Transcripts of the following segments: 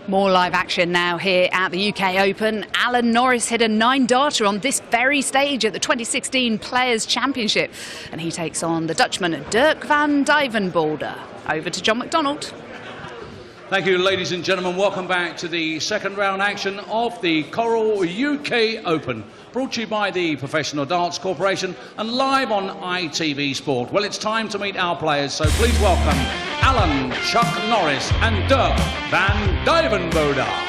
More live action now here at the UK Open. Alan Norris hit a 9-darter on this very stage at the 2016 Players' Championship. And he takes on the Dutchman Dirk van Duijvenbode. Over to John McDonald. Thank you, ladies and gentlemen. Welcome back to the second round action of the Coral UK Open. Brought to you by the Professional Darts Corporation and live on ITV Sport. Well, it's time to meet our players, so please welcome Alan Chuck Norris and Dirk van Duijvenbode.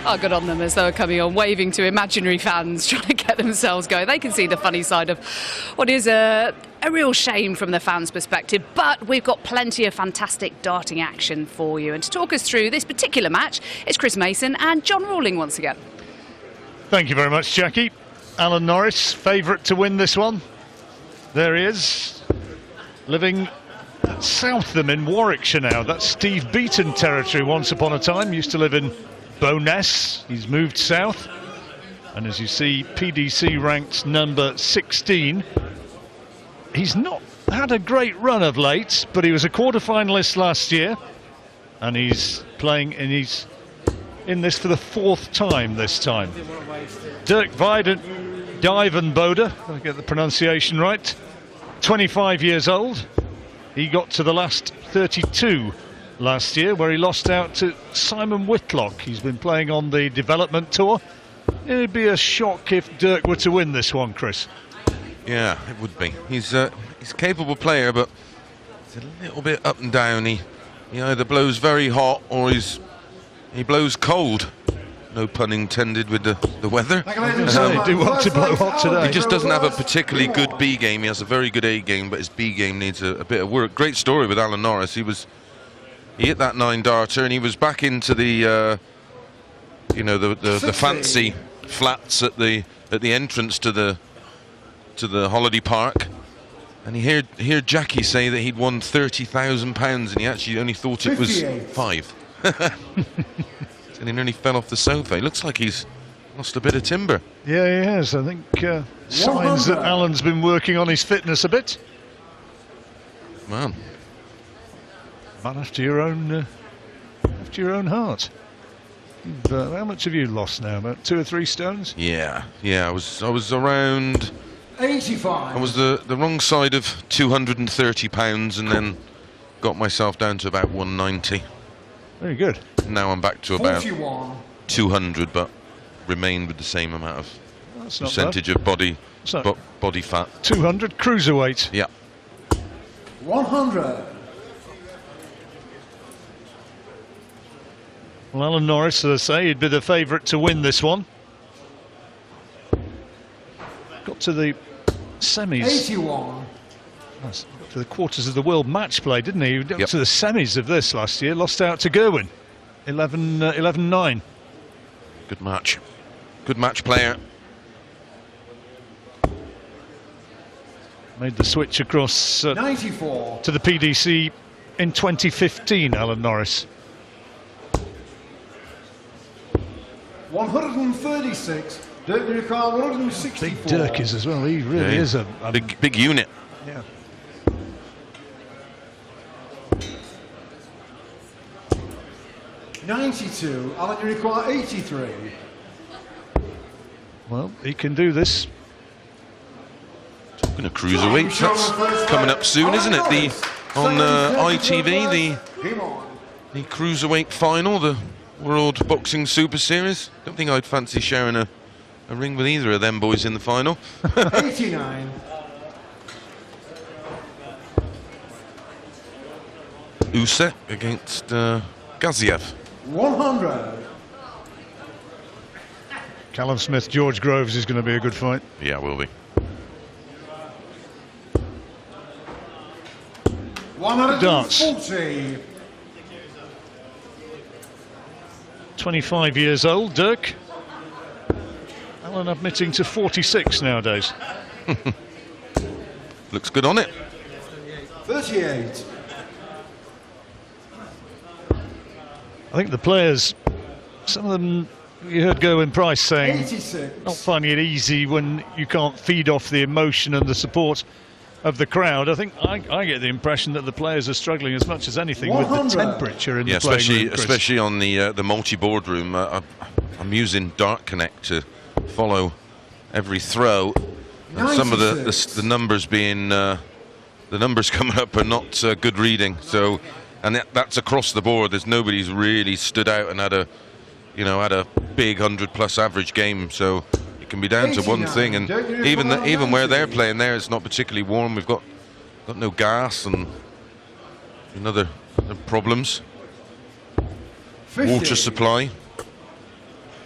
Oh, good on them as they were coming on, waving to imaginary fans, trying to get themselves going. They can see the funny side of what is a real shame from the fans' perspective, but we've got plenty of fantastic darting action for you. And to talk us through this particular match is Chris Mason and John Rawling once again. Thank you very much, Jackie. Alan Norris, favourite to win this one. There he is, living at Southam in Warwickshire now. That's Steve Beaton territory once upon a time. Used to live in Bowness. He's moved south, and as you see, PDC ranked number 16. He's not had a great run of late, but he was a quarter-finalist last year, and he's playing, and he's in this for the fourth time this time. Dirk van Duijvenbode, I'll get the pronunciation right, 25 years old. He got to the last 32 last year, where he lost out to Simon Whitlock. He's been playing on the development tour. It'd be a shock if Dirk were to win this one, Chris. Yeah, it would be. He's a capable player, but he's a little bit up and down. He either blows very hot or he blows cold. No pun intended with the weather. He do want to blow hot today. He just doesn't have a particularly good B game. He has a very good A game, but his B game needs a bit of work. Great story with Alan Norris. He hit that 9-darter, and he was back into the the fancy flats at the entrance to the holiday park, and he heard Jackie say that he'd won £30,000, and he actually only thought it was 5. And he nearly fell off the sofa. He looks like he's lost a bit of timber. Yeah, he has. I think signs that Alan's been working on his fitness a bit. Man after your own heart. How much have you lost now? About 2 or 3 stones? Yeah. I was around 85. I was the wrong side of £230, and then got myself down to about 190. Very good. Now I'm back to about 41. 200, but remained with the same amount of percentage of body fat. 200 cruiserweight. Yeah. 100. Well, Alan Norris, as I say, he'd be the favourite to win this one. Got to the semis. 81. Got to the quarters of the world match play, didn't he? He got Yep. to the semis of this last year. Lost out to Gerwin. 11-9. Good match. Good match player. Made the switch across 94. to the PDC in 2015, Alan Norris. 136. Dirk van Duijvenbode, 164. Big Dirk is as well. He really is a big unit. Yeah. $92. Alan, you require 83. Well, he can do this. Talking of cruiserweight, that's coming up soon, isn't it? On ITV, the cruiserweight final, the World Boxing Super Series. Don't think I'd fancy sharing a ring with either of them boys in the final. 89. Usyk against Gaziev. 100. Callum Smith, George Groves is going to be a good fight. Yeah, will be. 140. 25 years old, Dirk. Alan admitting to 46 nowadays. Looks good on it. 38. I think the players, some of them, you heard Gerwyn Price saying, 86. not finding it easy when you can't feed off the emotion and the support of the crowd. I think I get the impression that the players are struggling as much as anything with the 100. temperature in the playing room, Chris. especially on the multi-boardroom. I'm using Dart Connect to follow every throw. And some of the numbers being the numbers coming up are not good reading. So, and that's across the board. There's nobody's really stood out and had a big 100+ average game. So it can be down to one thing. And even where they're playing there, it's not particularly warm. We've got no gas and other problems. 50. Water supply.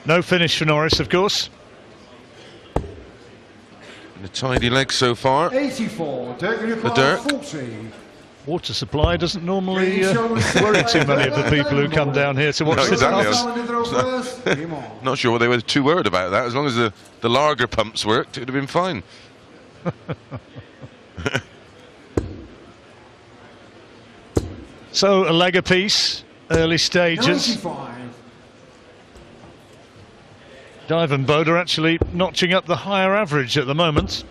No finish for Norris, of course. And a tidy leg so far. 84. For Dirk. 40. Water supply doesn't normally worry too many of the people who come down here to watch No, the exactly. dance. Not sure they were too worried about that. As long as the lager pumps worked, it would have been fine. So a leg apiece, early stages. 95. Duijvenbode actually notching up the higher average at the moment.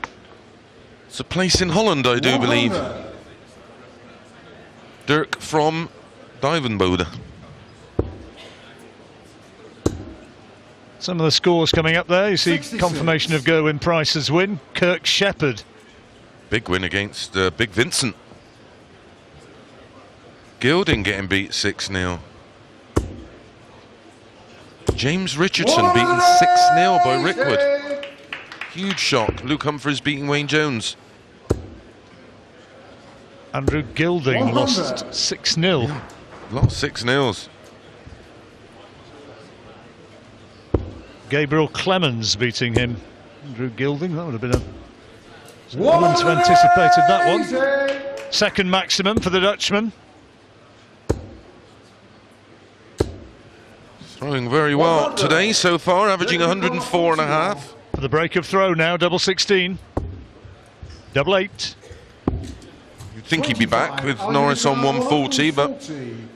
It's a place in Holland, I do believe. 100. Dirk from Duijvenbode. Some of the scores coming up there. You see 66. confirmation of Gerwyn Price's win. Kirk Shepherd. Big win against Big Vincent. Gilding getting beat 6-0. James Richardson beaten 6-0 by Rickwood. Huge shock. Luke Humphreys beating Wayne Jones. Andrew Gilding 100. lost 6-0. Lost 6-0s. Gabriel Clemens beating him. Andrew Gilding, that would have been a... No one's anticipated that one. Second maximum for the Dutchman. Throwing very well today so far, averaging 104.5. For the break of throw now, double 16. Double 8. You'd think he'd be back with Norris on 140, but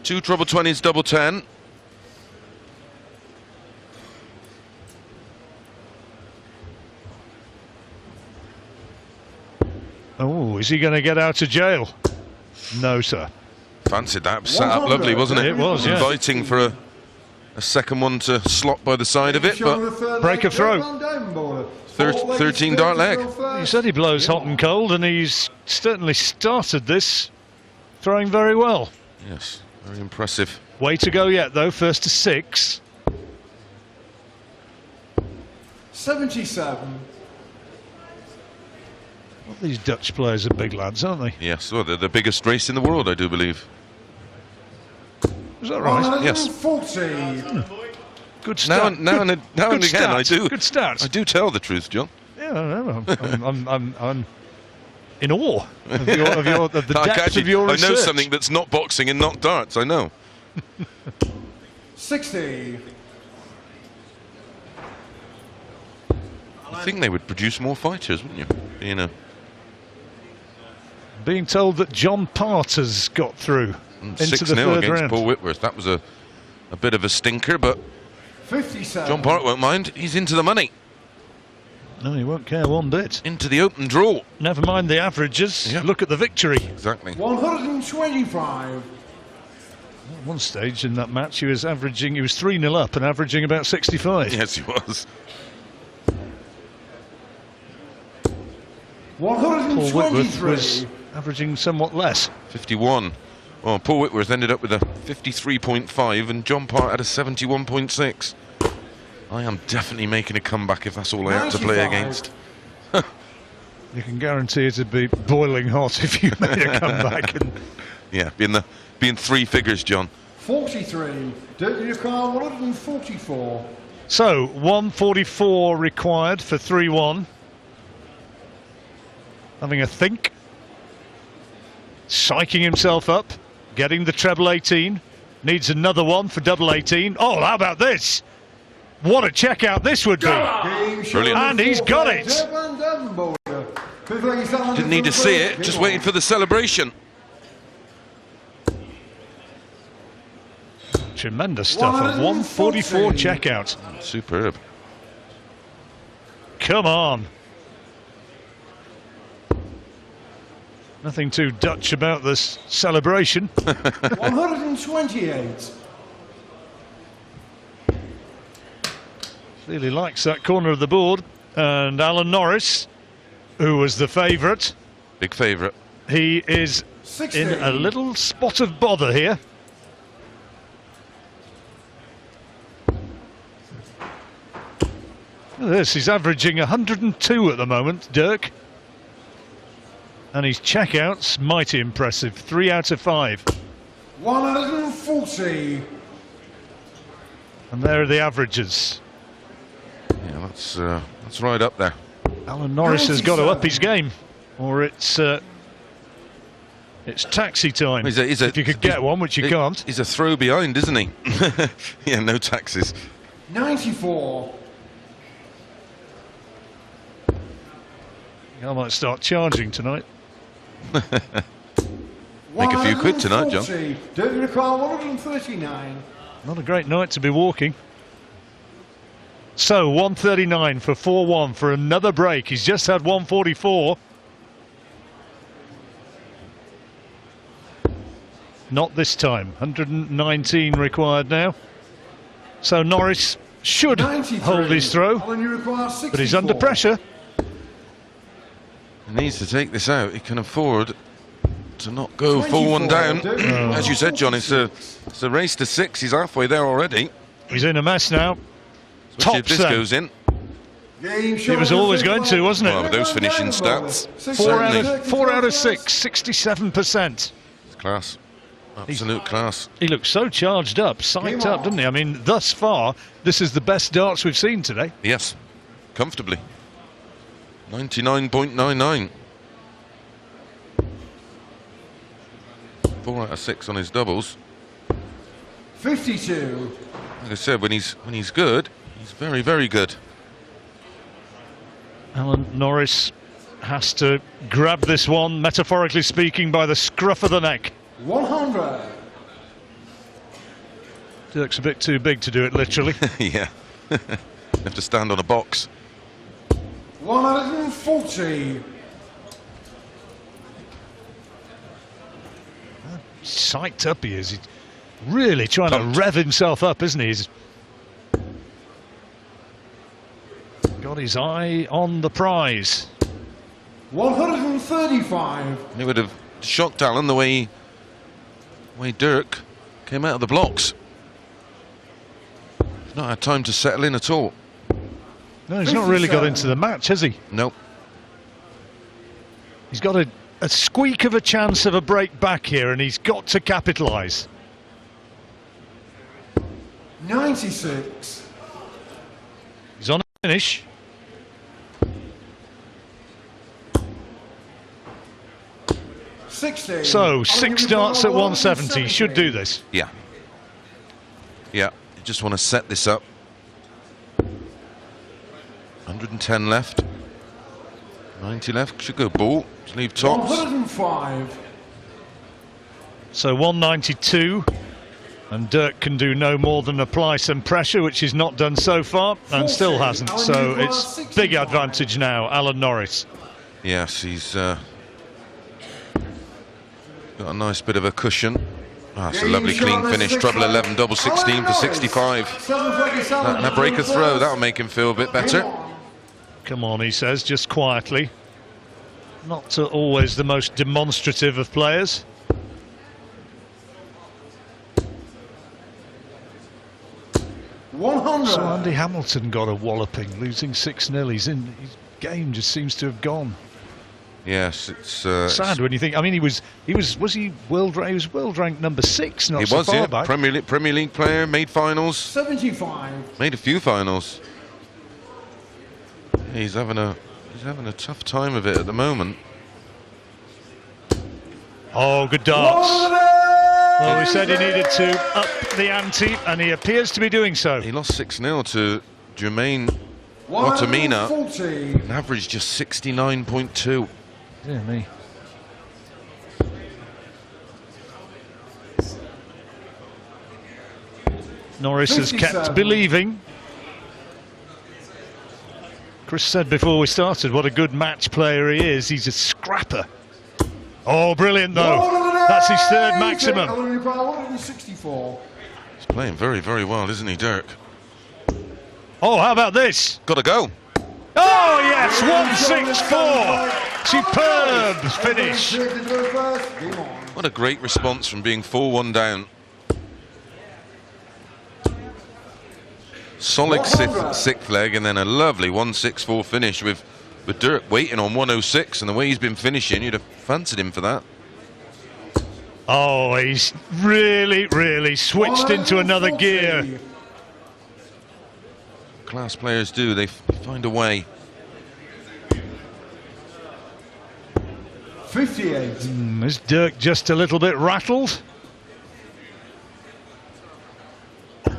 2 treble 20s, double 10. Oh, is he going to get out of jail? No, sir. Fancied that. Set up lovely, wasn't it? It was, yeah. Inviting for a second one to slot by the side of it, but Break of throw. 13 dart leg. He said he blows hot and cold, and he's certainly started this throwing very well. Yes, very impressive. Way to go yet, though. First to 6. 77. Well, these Dutch players are big lads, aren't they? Yes, well, they're the biggest race in the world, I do believe. Is that right? Yes. 40. Good start. Now and again, start. I do. Good start. I do tell the truth, John. Yeah, I know. I'm in awe of the depth of your research. I know something that's not boxing and not darts. I know. 60. I think they would produce more fighters, wouldn't you? You know. Being told that John Part has got through into 6-0 the third against round. Paul Whitworth. That was a bit of a stinker, but 57. John Part won't mind. He's into the money. No, he won't care one bit. Into the open draw. Never mind the averages. Yeah. Look at the victory. Exactly. 125. At one stage in that match, he was 3-0 up and averaging about 65. Yes, he was. Paul Whitworth 123. was averaging somewhat less. 51. Well, Paul Whitworth ended up with a 53.5 and John Part had a 71.6. I am definitely making a comeback if that's all I have to play 95. against. You can guarantee it'd be boiling hot if you made a comeback. And Yeah, being 3 figures, John. 43. Dirk Newcar 144. so 144 required for 3-1. Having a think. Psyching himself up. Getting the treble 18. Needs another one for double 18. Oh, how about this? What a checkout this would be. Brilliant. And he's got it. Didn't need to see it, just waiting for the celebration. Tremendous stuff. A 144 checkout. Superb. Come on. Nothing too Dutch about this celebration. 128. Clearly likes that corner of the board. And Alan Norris, who was the favourite. Big favourite. He is 16. in a little spot of bother here. Look at this, he's averaging 102 at the moment, Dirk. And his checkouts, mighty impressive, 3 out of 5. 140. And there are the averages. Yeah, that's right up there. Alan Norris has got to up his game, or it's taxi time. If you could get one, which you can't. He's a throw behind, isn't he? Yeah, no taxes. 94. I might start charging tonight. Make a few quid tonight, John. Don't you recall 139? Not a great night to be walking. So 139 for 4-1 for another break. He's just had 144. Not this time. 119 required now. So Norris should hold his throw, but he's under pressure. He needs to take this out. He can afford to not go full one down. As you said, John, it's a race to 6. He's halfway there already. He's in a mess now. Especially if this goes in. He was always going to, wasn't it? Well, with those finishing stats, 4 out of 6, 67%. It's class. Absolute class. He looks so charged up, psyched up, doesn't he? I mean, thus far, this is the best darts we've seen today. Yes, comfortably. 99.99. 4 out of 6 on his doubles. 52. Like I said, when he's good, he's very, very good. Alan Norris has to grab this one, metaphorically speaking, by the scruff of the neck. 100. Dirk's a bit too big to do it literally. Yeah. Have to stand on a box. 140. Psyched up he is. He's really trying to rev himself up, isn't he? He's got his eye on the prize. 135. It would have shocked Alan the way Dirk came out of the blocks. He's not had time to settle in at all. No, he's not really got into the match, has he? Nope. He's got a squeak of a chance of a break back here, and he's got to capitalise. 96. He's on a finish. So 6 darts at 170. Should do this. Yeah. Yeah. You just want to set this up. 110 left. 90 left. Should go ball. Just leave tops. 105. So 192. And Dirk can do no more than apply some pressure, which he's not done so far, and still hasn't. So it's big advantage now, Alan Norris. Yes, he's got a nice bit of a cushion. Oh, it's a lovely clean finish. Treble 11, double 16 for 65. That break a throw, that'll make him feel a bit better. Come on, he says, just quietly. Not always the most demonstrative of players. So Andy Hamilton got a walloping, losing 6-0. His game just seems to have gone. Yes, it's sad when you think. I mean, he was world ranked number 6, not so far back. Premier League player, made finals. 75. Made a few finals. He's having a tough time of it at the moment. Oh, good darts. Well, we said he needed to up the ante, and he appears to be doing so. He lost 6-0 to Jermaine Otamina. An average just 69.2. Dear me. Norris has kept 57. believing. Chris said before we started what a good match player he is. He's a scrapper. Oh, brilliant though. That's his third maximum. 164. He's playing very, very well, isn't he, Dirk? Oh, how about this? Got to go. Oh, yes, 164. Superb finish. What a great response from being 4-1 down. Solid sixth leg, and then a lovely 164 finish with Dirk waiting on 106, and the way he's been finishing, you'd have fancied him for that. Oh, he's really, really switched into another gear. Class players do, they find a way. 58. Is Dirk just a little bit rattled?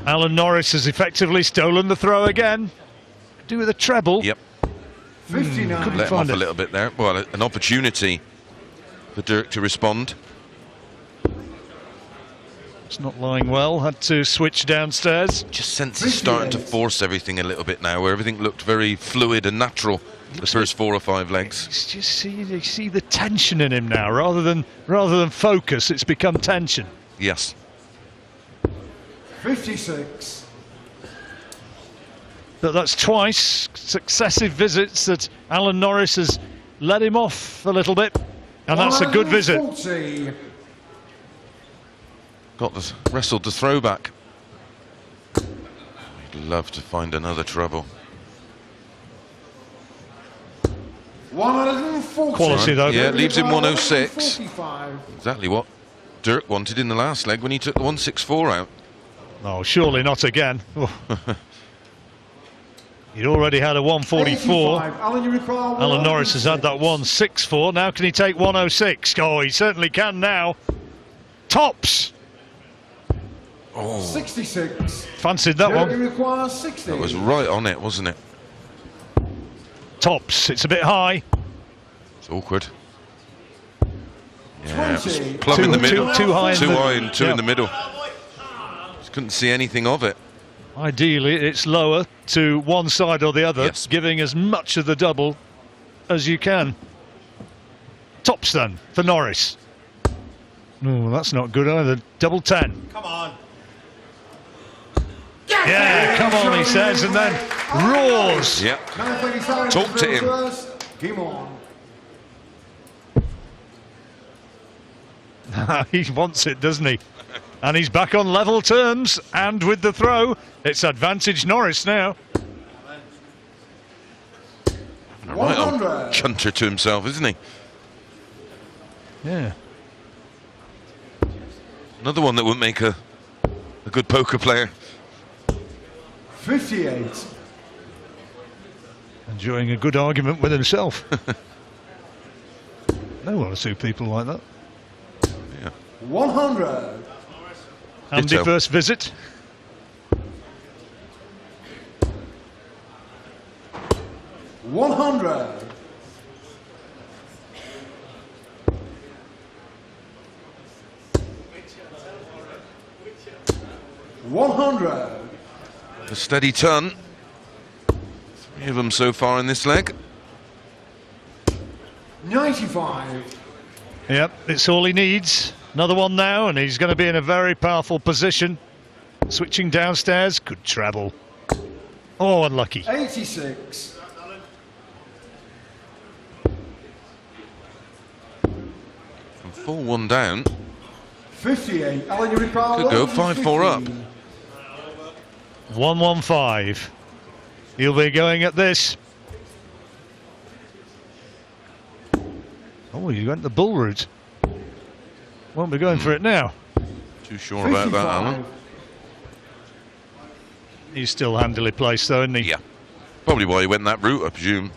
Alan Norris has effectively stolen the throw again. Do with a treble. Yep. 59. Couldn't Let him find off a it. little bit there. Well, an opportunity for Dirk to respond. It's not lying well. Had to switch downstairs. Just sense he's starting to force everything a little bit now, where everything looked very fluid and natural the first 4 or 5 legs. It's just you see the tension in him now, rather than focus. It's become tension. Yes. 56. But that's twice successive visits that Alan Norris has let him off a little bit, and that's a good visit. 140. Wrestled the throwback. He'd love to find another treble. 140. Quality though. Yeah, it leaves him 106. 145. Exactly what Dirk wanted in the last leg when he took the 164 out. Oh, surely not again. Oh. He'd already had a 144. 85. Alan, you require Alan Norris has had that 106. 164. Now can he take 106? Oh, he certainly can now. Tops. Oh, 66. Fancied that You one. require 60. that was right on it, wasn't it? Tops. It's a bit high. It's awkward. Yeah, it was 20. plumb in the Too- middle. too high in Too the- high and two yeah. in the middle. Just couldn't see anything of it. Ideally, it's lower to one side or the other, Yes. giving as much of the double as you can. Tops then for Norris. No, that's not good either. Double 10. Come on. Yeah, come on, he says, and then roars. Yep. 935. Talk to him. Game on. He wants it, doesn't he? And he's back on level terms, and with the throw, it's advantage Norris now. Right on 100. Gunter to himself, isn't he? Yeah. Another one that would make a good poker player. 58. Enjoying a good argument with himself. No one to see people like that. 100. Handy Ditto. first visit. One hundred. A steady turn. 3 of them so far in this leg. 95. Yep, it's all he needs. Another one now, and he's going to be in a very powerful position. Switching downstairs, could treble. Oh, unlucky. 86. From 4-1 down. 58. Alan, you recall Could go 5-4 up. 115. He'll be going at this. Oh, you went the bull route. Won't be going for it now. Too sure about that, Alan. He's still handily placed, though, isn't he? Yeah. Probably why he went that route, I presume.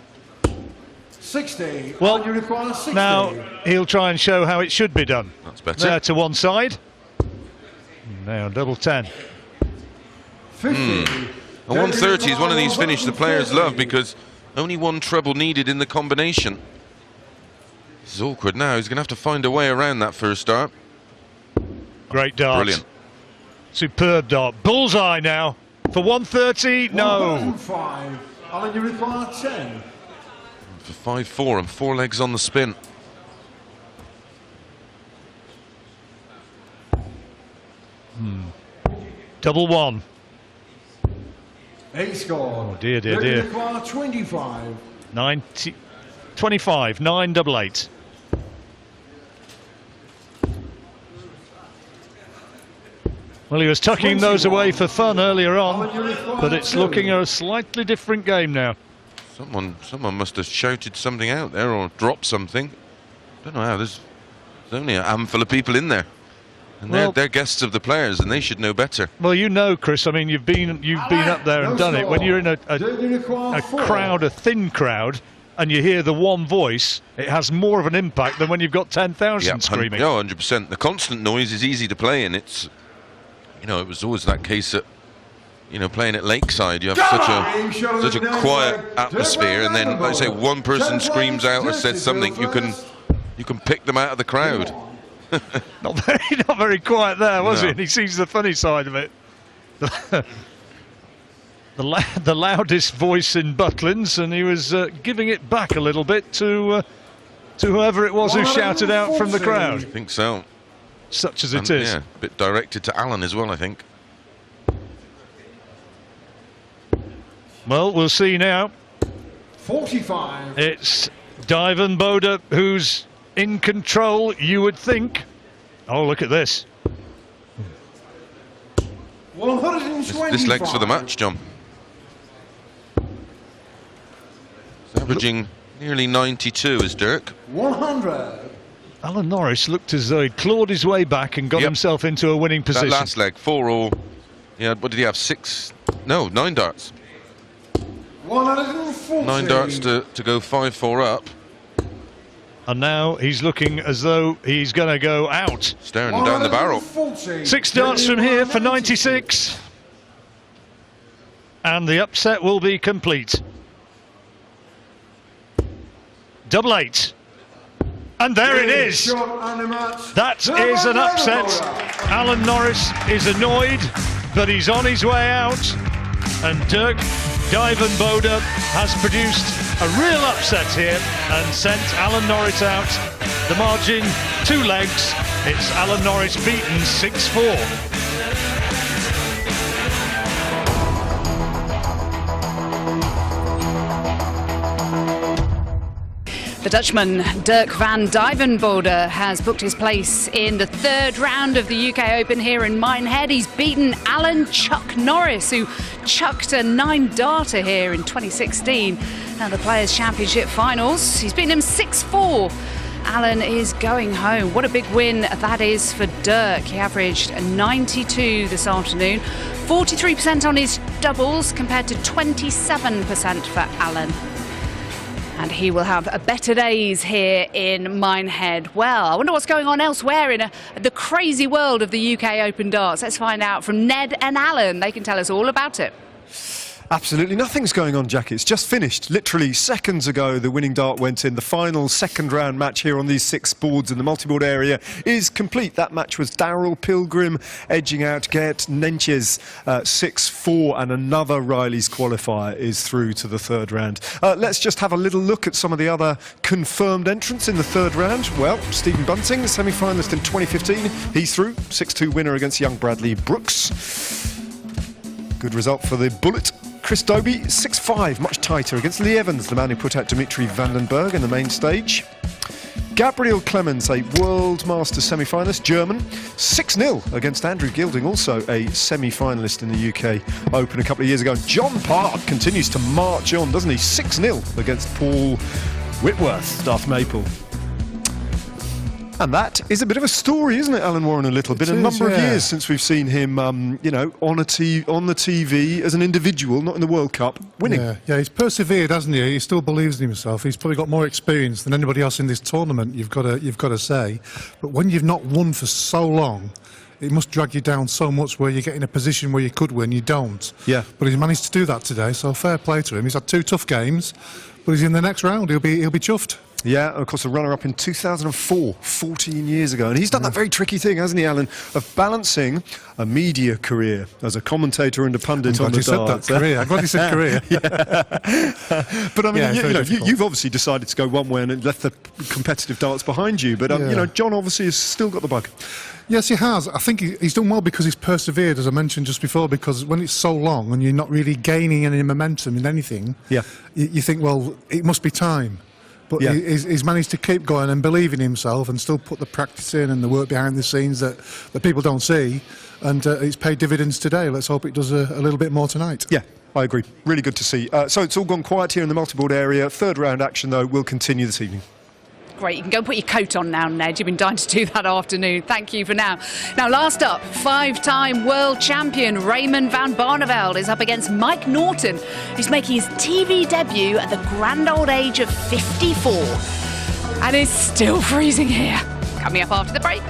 60. Well, Alan, you require 60. Now he'll try and show how it should be done. That's better. There to one side. Now double 10. 50. A 130 is one of these finishes the players love because only one treble needed in the combination. This is awkward now. He's going to have to find a way around that first start. Great dart. Brilliant. Superb dart. Bullseye now for 130. No. 105. Alan, you require 10. For 5-4 and 4 legs on the spin. Double one. 8 score. Oh dear, dear, You dear. require 25. 25. 988. Well, he was tucking those away for fun earlier on, but it's looking a slightly different game now. Someone must have shouted something out there or dropped something. Don't know how. There's only a handful of people in there, and they're guests of the players, and they should know better. Well, you know, Chris. I mean, you've been up there and done it. When you're in a crowd, a thin crowd, and you hear the one voice, it has more of an impact than when you've got 10,000 screaming. Yeah, 100%. The constant noise is easy to play, and it's, you know, it was always that case at, you know, playing at Lakeside. You have such a quiet atmosphere, and then, like I say, one person screams out or says something, you can pick them out of the crowd. Not very quiet there, was No. it? He sees the funny side of it. The loudest voice in Butlins, and he was giving it back a little bit to whoever it was who shouted out from the I crowd. think so. Such as And, it is. yeah, a bit directed to Alan as well, I think. Well, we'll see now. 45. It's Duijvenbode who's in control, you would think. Oh, look at this. 125. This leg's for the match, John. He's averaging nearly 92 is Dirk. 100. Alan Norris looked as though he'd clawed his way back and got Yep. himself into a winning position. That last leg, 4-all. Yeah, what did he have? 9 darts. 140. 9 darts to go 5-4 up. And now he's looking as though he's going to go out. Staring down the barrel. 140. 6 darts from here for 96. And the upset will be complete. Double 8. And there it is. That is an upset. Alan Norris is annoyed, but he's on his way out. And Dirk Duijvenbode has produced a real upset here and sent Alan Norris out. The margin, 2 legs. It's Alan Norris beaten 6-4. The Dutchman Dirk van Duijvenbode has booked his place in the 3rd round of the UK Open here in Minehead. He's beaten Alan Chuck Norris, who chucked a 9-darter here in 2016 at the Players' Championship Finals. He's beaten him 6-4. Alan is going home. What a big win that is for Dirk. He averaged 92 this afternoon, 43% on his doubles compared to 27% for Alan. And he will have better days here in Minehead. Well, I wonder what's going on elsewhere in the crazy world of the UK Open darts. Let's find out from Ned and Alan. They can tell us all about it. Absolutely nothing's going on, Jackie. It's just finished. Literally seconds ago, the winning dart went in. The final 2nd round match here on these 6 boards in the multi-board area is complete. That match was Darryl Pilgrim edging out Gert Nenches 6-4, and another Riley's qualifier is through to the 3rd round. Let's just have a little look at some of the other confirmed entrants in the 3rd round. Well, Stephen Bunting, semi-finalist in 2015. He's through. 6-2 winner against young Bradley Brooks. Good result for the Bullet. Chris Dobie, 6-5, much tighter against Lee Evans, the man who put out Dimitri Vandenberg in the main stage. Gabriel Clemens, a World Masters semi-finalist, German, 6-0 against Andrew Gilding, also a semi-finalist in the UK Open a couple of years ago. John Park continues to march on, doesn't he? 6-0 against Paul Whitworth, Darth Maple. And that is a bit of a story, isn't it, Alan Warren, a little bit? A number of years since we've seen him, you know, on the TV as an individual, not in the World Cup, winning. Yeah, he's persevered, hasn't he? He still believes in himself. He's probably got more experience than anybody else in this tournament, you've got to say. But when you've not won for so long, it must drag you down so much where you get in a position where you could win, you don't. Yeah. But he's managed to do that today, so fair play to him. He's had 2 tough games, but he's in the next round. He'll be chuffed. Yeah, of course, a runner-up in 2004, 14 years ago. And he's done that very tricky thing, hasn't he, Alan, of balancing a media career as a commentator and a pundit on the darts. I'm glad you said career. But I mean, Yeah, very difficult. you've obviously decided to go one way and left the competitive darts behind you. But, John obviously has still got the bug. Yes, he has. I think he's done well because he's persevered, as I mentioned just before, because when it's so long and you're not really gaining any momentum in anything, you think, well, it must be time. But he's managed to keep going and believe in himself and still put the practice in and the work behind the scenes that people don't see. And it's paid dividends today. Let's hope it does a little bit more tonight. Yeah, I agree. Really good to see. So it's all gone quiet here in the multi-board area. Third round action, though, will continue this evening. Great, you can go and put your coat on now, Ned. You've been dying to do that afternoon. Thank you for now. Now, last up, 5-time world champion Raymond van Barneveld is up against Mike Norton, who's making his TV debut at the grand old age of 54. And it's still freezing here. Coming up after the break.